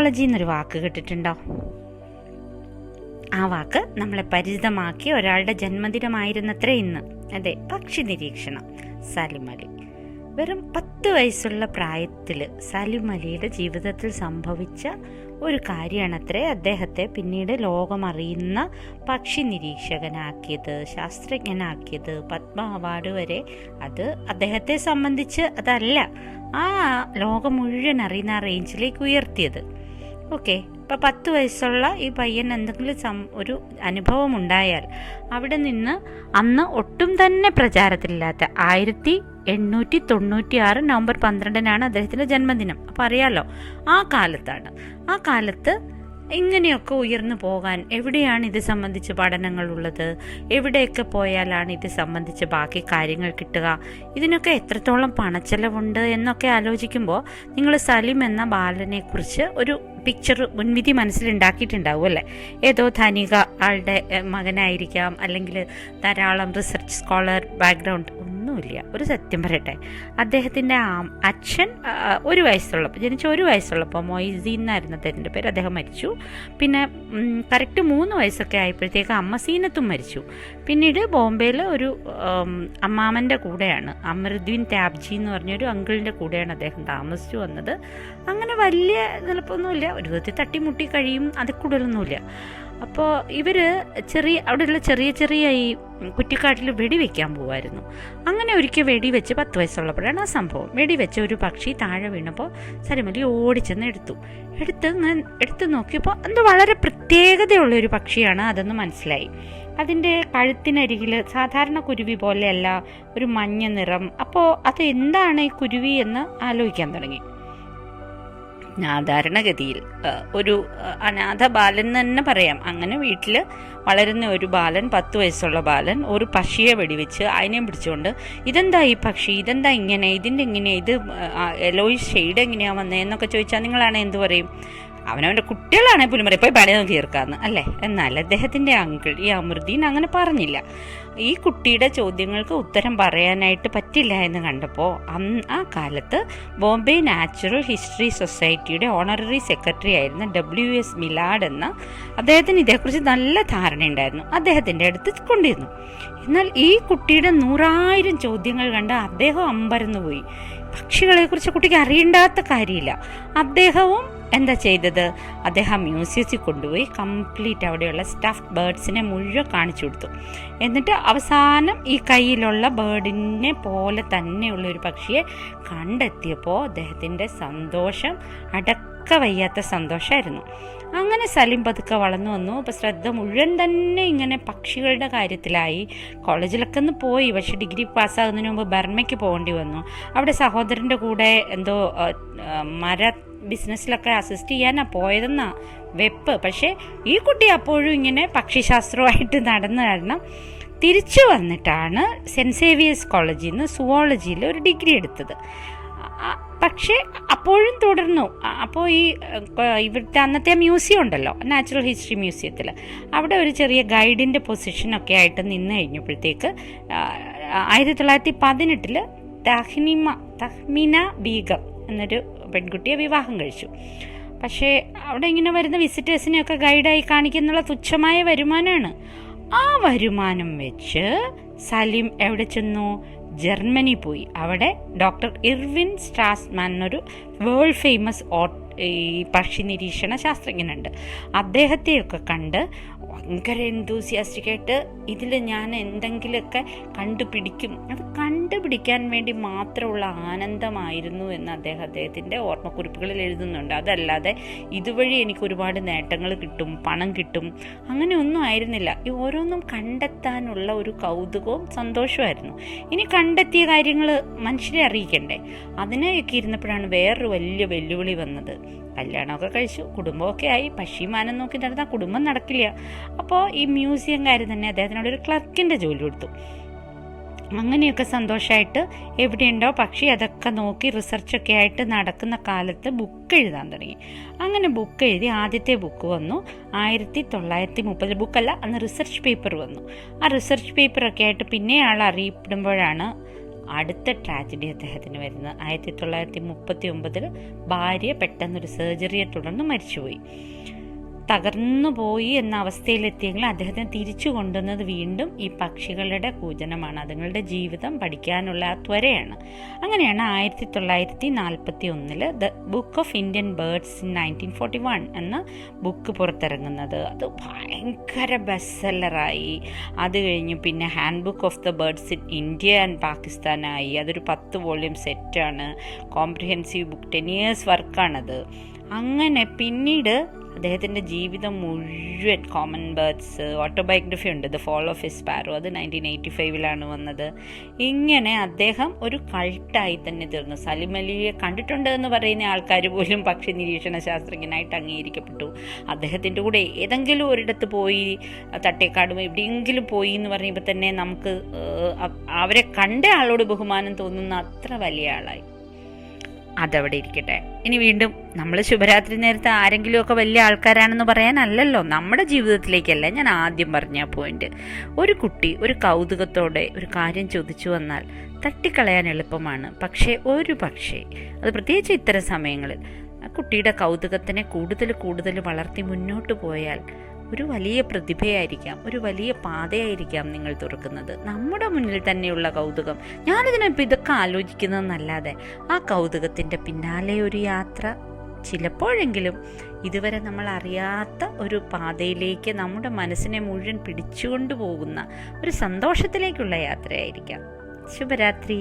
Zoology എന്നൊരു വാക്ക് കേട്ടിട്ടുണ്ടോ? ആ വാക്ക് നമ്മളെ പരിചിതമാക്കിയ ഒരാളുടെ ജന്മദിനമായിരുന്നത്രേ ഇന്ന്. അതെ, പക്ഷി നിരീക്ഷണം. സലിം അലി. വെറും 10 വയസ്സുള്ള പ്രായത്തിൽ സലിം അലിയുടെ ജീവിതത്തിൽ സംഭവിച്ച ഒരു കാര്യമാണത്രേ അദ്ദേഹത്തെ പിന്നീട് ലോകമറിയുന്ന പക്ഷി നിരീക്ഷകനാക്കിയത്, ശാസ്ത്രജ്ഞനാക്കിയത്, പത്മ അവാർഡ് വരെ. അത് അദ്ദേഹത്തെ സംബന്ധിച്ച് അതല്ല, ആ ലോകം മുഴുവൻ അറിയുന്ന ആ റേഞ്ചിലേക്ക് ഉയർത്തിയത്. ഓക്കെ, ഇപ്പം 10 വയസ്സുള്ള ഈ പയ്യൻ എന്തെങ്കിലും ഒരു അനുഭവം ഉണ്ടായാൽ അവിടെ നിന്ന് അന്ന് ഒട്ടും തന്നെ പ്രചാരത്തിലില്ലാത്ത 1896 നവംബർ 12 അദ്ദേഹത്തിൻ്റെ ജന്മദിനം. അപ്പം അറിയാലോ, ആ കാലത്ത് ഇങ്ങനെയൊക്കെ ഉയർന്നു പോകാൻ എവിടെയാണ് ഇത് സംബന്ധിച്ച് പഠനങ്ങളുള്ളത്, എവിടെയൊക്കെ പോയാലാണ് ഇത് സംബന്ധിച്ച് ബാക്കി കാര്യങ്ങൾ കിട്ടുക, ഇതിനൊക്കെ എത്രത്തോളം പണച്ചെലവുണ്ട് എന്നൊക്കെ ആലോചിക്കുമ്പോൾ നിങ്ങൾ സലിം എന്ന ബാലനെ കുറിച്ച് ഒരു പിക്ചർ മുൻവിധി മനസ്സിലുണ്ടാക്കിയിട്ടുണ്ടാവും അല്ലേ? ഏതോ ധനിക ആളുടെ മകനായിരിക്കാം, അല്ലെങ്കിൽ ധാരാളം റിസർച്ച് സ്കോളർ ബാക്ക്ഗ്രൗണ്ട്. ഒന്നുമില്ല. ഒരു സത്യം പറയട്ടെ, അദ്ദേഹത്തിൻ്റെ അച്ഛൻ ജനിച്ച 1 വയസ്സുള്ളപ്പോൾ മൊയ്സീൻ എന്നായിരുന്നു അദ്ദേഹത്തിൻ്റെ പേര്. അദ്ദേഹം മരിച്ചു. പിന്നെ കറക്റ്റ് 3 വയസ്സൊക്കെ ആയപ്പോഴത്തേക്ക് അമ്മ സീനത്തും മരിച്ചു. പിന്നീട് ബോംബെയിൽ ഒരു അമ്മാമൻ്റെ കൂടെയാണ്, അമൃദ്വീൻ ത്യാബ്ജി എന്ന് പറഞ്ഞൊരു അങ്കിളിൻ്റെ കൂടെയാണ് അദ്ദേഹം താമസിച്ചു വന്നത്. അങ്ങനെ വലിയ നിലപ്പൊന്നുമില്ല, ഒരു വിധത്തിൽ തട്ടിമുട്ടി കഴിയും, അതിൽ കൂടുതലൊന്നുമില്ല. അപ്പോൾ ഇവർ അവിടെയുള്ള ചെറിയ ഈ കുറ്റിക്കാട്ടിൽ വെടിവെക്കാൻ പോകുമായിരുന്നു. അങ്ങനെ ഒരിക്കൽ വെടിവെച്ച് 10 വയസ്സുള്ളപ്പോഴാണ് ആ സംഭവം. വെടിവെച്ച് ഒരു പക്ഷി താഴെ വീണപ്പോൾ സലിം അലി ഓടിച്ചെന്ന് എടുത്ത് നോക്കിയപ്പോൾ എന്തോ വളരെ പ്രത്യേകതയുള്ളൊരു പക്ഷിയാണ് അതെന്ന് മനസ്സിലായി. അതിൻ്റെ കഴുത്തിനരികിൽ സാധാരണ കുരുവി പോലെയല്ല, ഒരു മഞ്ഞ നിറം. അപ്പോൾ അത് എന്താണ് ഈ കുരുവി എന്ന് ആലോചിക്കാൻ തുടങ്ങി. സാധാരണഗതിയിൽ ഒരു അനാഥ ബാലൻ തന്നെ പറയാം. അങ്ങനെ വീട്ടിൽ വളരുന്ന ഒരു ബാലൻ, 10 വയസ്സുള്ള ബാലൻ, ഒരു പക്ഷിയെ വെടിവെച്ച് അതിനെയും പിടിച്ചുകൊണ്ട് ഇതെന്താ ഈ പക്ഷി, ഇതെന്താ ഇങ്ങനെ, ഇത് യെല്ലോയിഷ് ഷെയ്ഡ് എങ്ങനെയാണ് വന്നത് എന്നൊക്കെ ചോദിച്ചാൽ നിങ്ങളാണ് എന്ത് പറയും? അവനവൻ്റെ കുട്ടികളാണെങ്കിൽ പോലും പറയും പോയി പണിയൊന്നും തീർക്കാമെന്ന് അല്ലേ? എന്നാൽ അദ്ദേഹത്തിൻ്റെ അങ്കിൾ ഈ അമൃദ്ദീൻ അങ്ങനെ പറഞ്ഞില്ല. ഈ കുട്ടിയുടെ ചോദ്യങ്ങൾക്ക് ഉത്തരം പറയാനായിട്ട് പറ്റില്ല എന്ന് കണ്ടപ്പോൾ ആ കാലത്ത് ബോംബെ നാച്ചുറൽ ഹിസ്റ്ററി സൊസൈറ്റിയുടെ ഓണററി സെക്രട്ടറി ആയിരുന്ന WS മിലാഡ് എന്ന അദ്ദേഹത്തിന് ഇതേക്കുറിച്ച് നല്ല ധാരണയുണ്ടായിരുന്നു. അദ്ദേഹത്തിൻ്റെ അടുത്ത് കൊണ്ടിരുന്നു. എന്നാൽ ഈ കുട്ടിയുടെ 100,000 ചോദ്യങ്ങൾ കണ്ട് അദ്ദേഹം അമ്പരന്നു പോയി. പക്ഷികളെക്കുറിച്ച് കുട്ടിക്ക് അറിയണ്ടാത്ത കാര്യമില്ല. അദ്ദേഹവും എന്താ ചെയ്തത്? അദ്ദേഹം മ്യൂസിയത്തിൽ കൊണ്ടുപോയി കംപ്ലീറ്റ് അവിടെയുള്ള സ്റ്റഫ്ഡ് ബേർഡ്സിനെ മുഴുവൻ കാണിച്ചു കൊടുത്തു. എന്നിട്ട് അവസാനം ഈ കയ്യിലുള്ള ബേർഡിനെ പോലെ തന്നെയുള്ള ഒരു പക്ഷിയെ കണ്ടെത്തിയപ്പോൾ അദ്ദേഹത്തിൻ്റെ സന്തോഷം അടക്ക വയ്യാത്ത സന്തോഷമായിരുന്നു. അങ്ങനെ സലിം പതുക്കെ വളർന്നു വന്നു. അപ്പോൾ ശ്രദ്ധ മുഴുവൻ തന്നെ ഇങ്ങനെ പക്ഷികളുടെ കാര്യത്തിലായി. കോളേജിലൊക്കെ ഒന്ന് പോയി, പക്ഷെ ഡിഗ്രി പാസ്സാകുന്നതിന് മുമ്പ് ബർമയ്ക്ക് പോകേണ്ടി വന്നു. അവിടെ സഹോദരൻ്റെ കൂടെ എന്തോ മര ബിസിനസ്സിലൊക്കെ അസിസ്റ്റ് ചെയ്യാനാണ് പോയതെന്നാ വെപ്പ്. പക്ഷേ ഈ കുട്ടി അപ്പോഴും ഇങ്ങനെ പക്ഷിശാസ്ത്രമായിട്ട് നടന്നു കാരണം തിരിച്ചു വന്നിട്ടാണ് സെൻറ്റ് സേവിയേഴ്സ് കോളേജിൽ നിന്ന് സുവോളജിയിൽ ഒരു ഡിഗ്രി എടുത്തത്. പക്ഷേ അപ്പോഴും തുടർന്നു. അപ്പോൾ ഇവിടുത്തെ അന്നത്തെ മ്യൂസിയം ഉണ്ടല്ലോ, നാച്ചുറൽ ഹിസ്റ്ററി മ്യൂസിയത്തിൽ, അവിടെ ഒരു ചെറിയ ഗൈഡിൻ്റെ പൊസിഷനൊക്കെ ആയിട്ട് നിന്ന് കഴിഞ്ഞപ്പോഴത്തേക്ക് 1918 തഹ്മീന ബീഗം എന്നൊരു പെൺകുട്ടിയെ വിവാഹം കഴിച്ചു. പക്ഷേ അവിടെ ഇങ്ങനെ വരുന്ന വിസിറ്റേഴ്സിനെയൊക്കെ ഗൈഡായി കാണിക്കുന്നുള്ള തുച്ഛമായ വരുമാനമാണ്. ആ വരുമാനം വെച്ച് സലിം എവിടെ ചെന്നു? ജർമ്മനി പോയി. അവിടെ ഡോക്ടർ ഇർവിൻ സ്ട്രാസ്മാൻ എന്നൊരു വേൾഡ് ഫേമസ് ഈ പക്ഷി നിരീക്ഷണ ശാസ്ത്രജ്ഞനുണ്ട്. അദ്ദേഹത്തെയൊക്കെ കണ്ട് ഭയങ്കര എന്തൂസിയാസ്റ്റിക്കായിട്ട് ഇതിൽ ഞാൻ എന്തെങ്കിലുമൊക്കെ കണ്ടുപിടിക്കും, അത് കണ്ടുപിടിക്കാൻ വേണ്ടി മാത്രമുള്ള ആനന്ദമായിരുന്നു എന്ന് അദ്ദേഹത്തിൻ്റെ ഓർമ്മക്കുറിപ്പുകളിൽ എഴുതുന്നുണ്ട്. അതല്ലാതെ ഇതുവഴി എനിക്ക് ഒരുപാട് നേട്ടങ്ങൾ കിട്ടും, പണം കിട്ടും, അങ്ങനെ ഒന്നും ആയിരുന്നില്ല. ഈ ഓരോന്നും കണ്ടെത്താനുള്ള ഒരു കൗതുകവും സന്തോഷമായിരുന്നു. ഇനി കണ്ടെത്തിയ കാര്യങ്ങൾ മനുഷ്യരെ അറിയിക്കണ്ടേ? അതിനെയൊക്കെ ഇരുന്നപ്പോഴാണ് വേറൊരു വലിയ വെല്ലുവിളി വന്നത്. കല്യാണമൊക്കെ കഴിച്ചു, കുടുംബമൊക്കെ ആയി. പക്ഷിമാനം നോക്കി നടന്നാൽ കുടുംബം നടക്കില്ല. അപ്പോൾ ഈ മ്യൂസിയംകാർ തന്നെ അദ്ദേഹത്തിനോട് ഒരു ക്ലർക്കിൻ്റെ ജോലി കൊടുത്തു. അങ്ങനെയൊക്കെ സന്തോഷമായിട്ട് എവിടെയുണ്ടോ പക്ഷി അതൊക്കെ നോക്കി റിസർച്ചൊക്കെ ആയിട്ട് നടക്കുന്ന കാലത്ത് ബുക്ക് എഴുതാൻ തുടങ്ങി. അങ്ങനെ ബുക്ക് എഴുതി. ആദ്യത്തെ ബുക്ക് വന്നു 1930. ബുക്കല്ല, അന്ന് റിസർച്ച് പേപ്പർ വന്നു. ആ റിസർച്ച് പേപ്പറൊക്കെ ആയിട്ട് പിന്നെ ആൾ അറിയപ്പെടുമ്പോഴാണ് അടുത്ത ട്രാജഡി അദ്ദേഹത്തിന് വരുന്നത് 1939 ഭാര്യ പെട്ടെന്നൊരു സർജറിയെ തുടർന്ന് മരിച്ചുപോയി. തകർന്നു പോയി എന്ന അവസ്ഥയിലെത്തിയെങ്കിൽ അദ്ദേഹത്തിന് തിരിച്ചു കൊണ്ടുവന്നത് വീണ്ടും ഈ പക്ഷികളുടെ കൂജനമാണ്, അതുങ്ങളുടെ ജീവിതം പഠിക്കാനുള്ള ആ ത്വരയാണ്. അങ്ങനെയാണ് 1941 the book of Indian birds in 1941 എന്ന ബുക്ക് പുറത്തിറങ്ങുന്നത്. അത് ഭയങ്കര ബെസ്റ്റ് സെല്ലറായി. അത് കഴിഞ്ഞ് പിന്നെ hand book of the birds in India and പാകിസ്ഥാനായി. അതൊരു 10 വോള്യൂം സെറ്റാണ്, കോംപ്രിഹെൻസീവ് ബുക്ക്, 10 years വർക്കാണത്. അങ്ങനെ പിന്നീട് അദ്ദേഹത്തിൻ്റെ ജീവിതം മുഴുവൻ കോമൺ ബേർഡ്സ്, ഓട്ടോബയോഗ്രഫി ഉണ്ട്, the fall of a sparrow, അത് 1985 വന്നത്. ഇങ്ങനെ അദ്ദേഹം ഒരു കൾട്ടായി തന്നെ തീർന്നു. സലിം അലിയെ കണ്ടിട്ടുണ്ട് എന്ന് പറയുന്ന ആൾക്കാർ പോലും പക്ഷി നിരീക്ഷണ ശാസ്ത്രജ്ഞനായിട്ട് അംഗീകരിക്കപ്പെട്ടു. അദ്ദേഹത്തിൻ്റെ കൂടെ ഏതെങ്കിലും ഒരിടത്ത് പോയി, തട്ടേക്കാടും എവിടെയെങ്കിലും പോയി എന്ന് പറയുമ്പോൾ തന്നെ നമുക്ക് അവരെ കണ്ട ആളോട് ബഹുമാനം തോന്നുന്ന അത്ര വലിയ ആളായി. അതവിടെ ഇരിക്കട്ടെ. ഇനി വീണ്ടും നമ്മൾ ശുഭരാത്രി നേരത്തെ ആരെങ്കിലുമൊക്കെ വലിയ ആൾക്കാരാണെന്ന് പറയാനല്ലല്ലോ, നമ്മുടെ ജീവിതത്തിലേക്കല്ല ഞാൻ ആദ്യം പറഞ്ഞ പോയിന്റ്. ഒരു കുട്ടി ഒരു കൗതുകത്തോടെ ഒരു കാര്യം ചോദിച്ചു വന്നാൽ തട്ടിക്കളയാൻ എളുപ്പമാണ്. പക്ഷേ അത് പ്രത്യേകിച്ച് ഇത്തരം സമയങ്ങളിൽ കുട്ടിയുടെ കൗതുകത്തിനെ കൂടുതൽ വളർത്തി മുന്നോട്ട് പോയാൽ ഒരു വലിയ പ്രതിഭയായിരിക്കാം, ഒരു വലിയ പാതയായിരിക്കാം നിങ്ങൾ തുറക്കുന്നത്. നമ്മുടെ മുന്നിൽ തന്നെയുള്ള കൗതുകം, ഞാനിതിനിപ്പോൾ ഇതൊക്കെ ആലോചിക്കുന്നതെന്നല്ലാതെ ആ കൗതുകത്തിൻ്റെ പിന്നാലെ ഒരു യാത്ര, ചിലപ്പോഴെങ്കിലും ഇതുവരെ നമ്മൾ അറിയാത്ത ഒരു പാതയിലേക്ക് നമ്മുടെ മനസ്സിനെ മുഴുവൻ പിടിച്ചുകൊണ്ടു പോകുന്ന ഒരു സന്തോഷത്തിലേക്കുള്ള യാത്രയായിരിക്കാം. ശുഭരാത്രി.